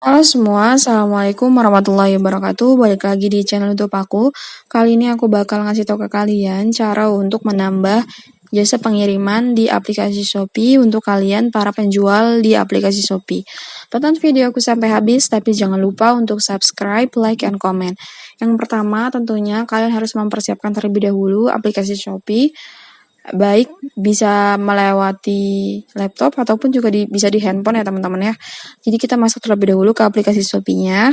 Halo semua, Assalamualaikum warahmatullahi wabarakatuh. Balik lagi di channel YouTube aku. Kali ini aku bakal ngasih tau ke kalian cara untuk menambah jasa pengiriman di aplikasi Shopee untuk kalian para penjual di aplikasi Shopee. Tonton video aku sampai habis, tapi jangan lupa untuk subscribe, like, and comment. Yang pertama tentunya kalian harus mempersiapkan terlebih dahulu aplikasi Shopee, baik bisa melewati laptop ataupun juga bisa di handphone ya teman-teman ya. Jadi kita masuk terlebih dahulu ke aplikasi Shopee-nya.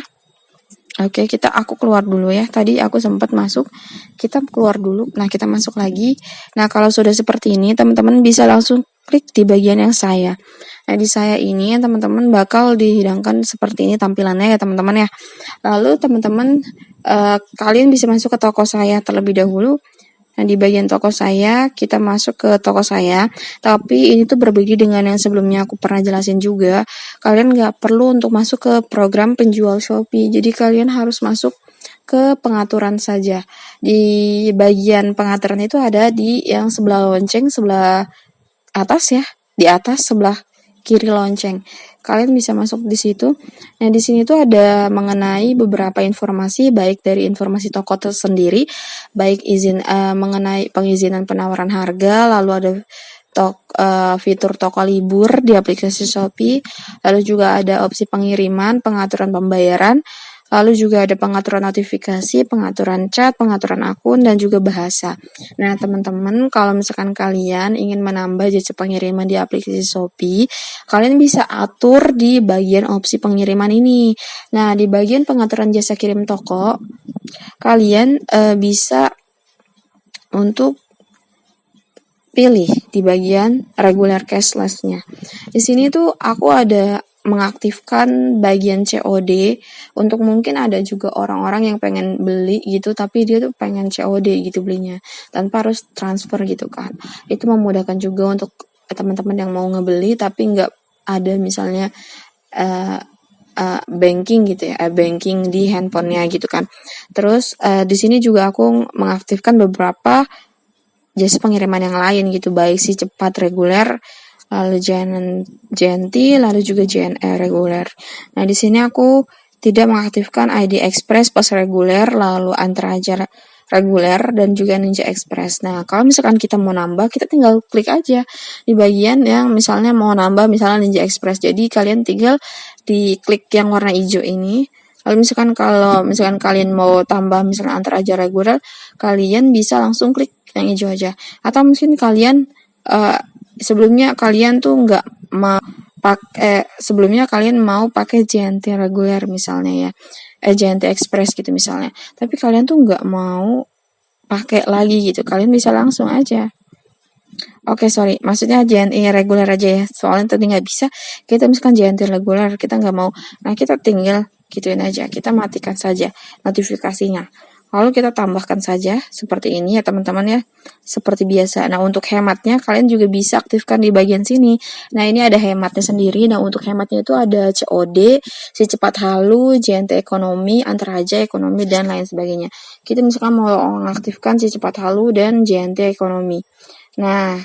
Oke, aku keluar dulu ya. Tadi aku sempat masuk, kita keluar dulu. Nah, kita masuk lagi. Nah, kalau sudah seperti ini, teman-teman bisa langsung klik di bagian yang saya. Nah, di saya ini teman-teman bakal dihidangkan seperti ini tampilannya ya teman-teman ya. Lalu teman-teman kalian bisa masuk ke toko saya terlebih dahulu. Nah, di bagian toko saya, kita masuk ke toko saya. Tapi ini tuh berbeda dengan yang sebelumnya aku pernah jelasin juga. Kalian nggak perlu untuk masuk ke program penjual Shopee. Jadi kalian harus masuk ke pengaturan saja. Di bagian pengaturan itu ada di yang sebelah lonceng, sebelah atas ya. Di atas sebelah kiri lonceng. Kalian bisa masuk di situ. Nah, di sini tuh ada mengenai beberapa informasi, baik dari informasi toko tersendiri, baik mengenai pengizinan penawaran harga, lalu ada fitur toko libur di aplikasi Shopee, lalu juga ada opsi pengiriman, pengaturan pembayaran, lalu juga ada pengaturan notifikasi, pengaturan chat, pengaturan akun, dan juga bahasa. Nah, teman-teman, kalau misalkan kalian ingin menambah jasa pengiriman di aplikasi Shopee, kalian bisa atur di bagian opsi pengiriman ini. Nah, di bagian pengaturan jasa kirim toko, kalian bisa untuk pilih di bagian regular cashless-nya. Di sini tuh aku ada mengaktifkan bagian COD untuk mungkin ada juga orang-orang yang pengen beli gitu tapi dia tuh pengen COD gitu belinya tanpa harus transfer gitu kan. Itu memudahkan juga untuk teman-teman yang mau ngebeli tapi nggak ada misalnya banking gitu ya, banking di handphonenya gitu kan. Terus di sini juga aku mengaktifkan beberapa jasa pengiriman yang lain gitu, baik si cepat reguler, lalu JNT, lalu juga JNE reguler. Nah, di sini aku tidak mengaktifkan ID Express pas reguler, lalu Antaraja reguler, dan juga Ninja Express. Nah, kalau misalkan kita mau nambah, kita tinggal klik aja di bagian yang misalnya mau nambah misalnya Ninja Express. Jadi kalian tinggal di klik yang warna hijau ini. Lalu kalau misalkan kalian mau tambah misalnya Antaraja reguler, kalian bisa langsung klik yang hijau aja. Atau mungkin kalian sebelumnya kalian tuh nggak mau sebelumnya kalian mau pakai JNT reguler misalnya ya, JNT Express gitu misalnya, tapi kalian tuh nggak mau pakai lagi gitu, kalian bisa langsung aja. Oke, sorry, maksudnya JNE reguler aja ya, soalnya tadi nggak bisa, kita misalkan JNT reguler, kita nggak mau, nah kita tinggal gituin aja, kita matikan saja notifikasinya. Lalu kita tambahkan saja seperti ini ya teman-teman ya, seperti biasa. Nah, untuk hematnya kalian juga bisa aktifkan di bagian sini. Nah, ini ada hematnya sendiri. Nah, untuk hematnya itu ada COD, si cepat halu, JNT ekonomi, Antaraja ekonomi, dan lain sebagainya. Kita misalkan mau mengaktifkan si cepat halu dan JNT ekonomi. Nah,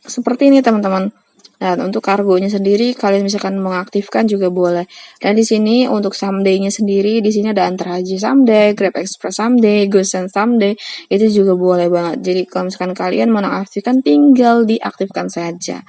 seperti ini teman-teman. Dan untuk kargonya sendiri kalian misalkan mengaktifkan juga boleh. Dan di sini untuk someday-nya sendiri di sini ada Antaraja someday, Grab Express someday, GoSend someday, itu juga boleh banget. Jadi kalau misalkan kalian mau mengaktifkan tinggal diaktifkan saja.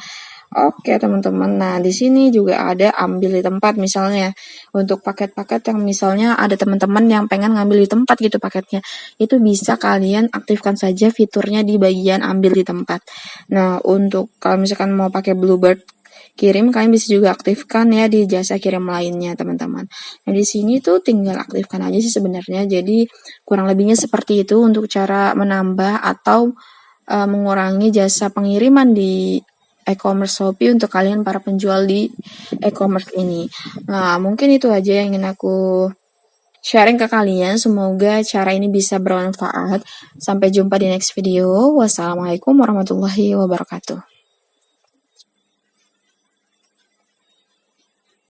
Oke teman-teman, nah di sini juga ada ambil di tempat misalnya untuk paket-paket yang misalnya ada teman-teman yang pengen ngambil di tempat gitu paketnya, itu bisa kalian aktifkan saja fiturnya di bagian ambil di tempat. Nah untuk kalau misalkan mau pakai Bluebird kirim, kalian bisa juga aktifkan ya di jasa kirim lainnya teman-teman. Nah di sini tuh tinggal aktifkan aja sih sebenarnya, jadi kurang lebihnya seperti itu untuk cara menambah atau mengurangi jasa pengiriman di e-commerce Shopee untuk kalian para penjual di e-commerce ini. Nah, mungkin itu aja yang ingin aku sharing ke kalian. Semoga cara ini bisa bermanfaat. Sampai jumpa di next video. Wassalamualaikum warahmatullahi wabarakatuh.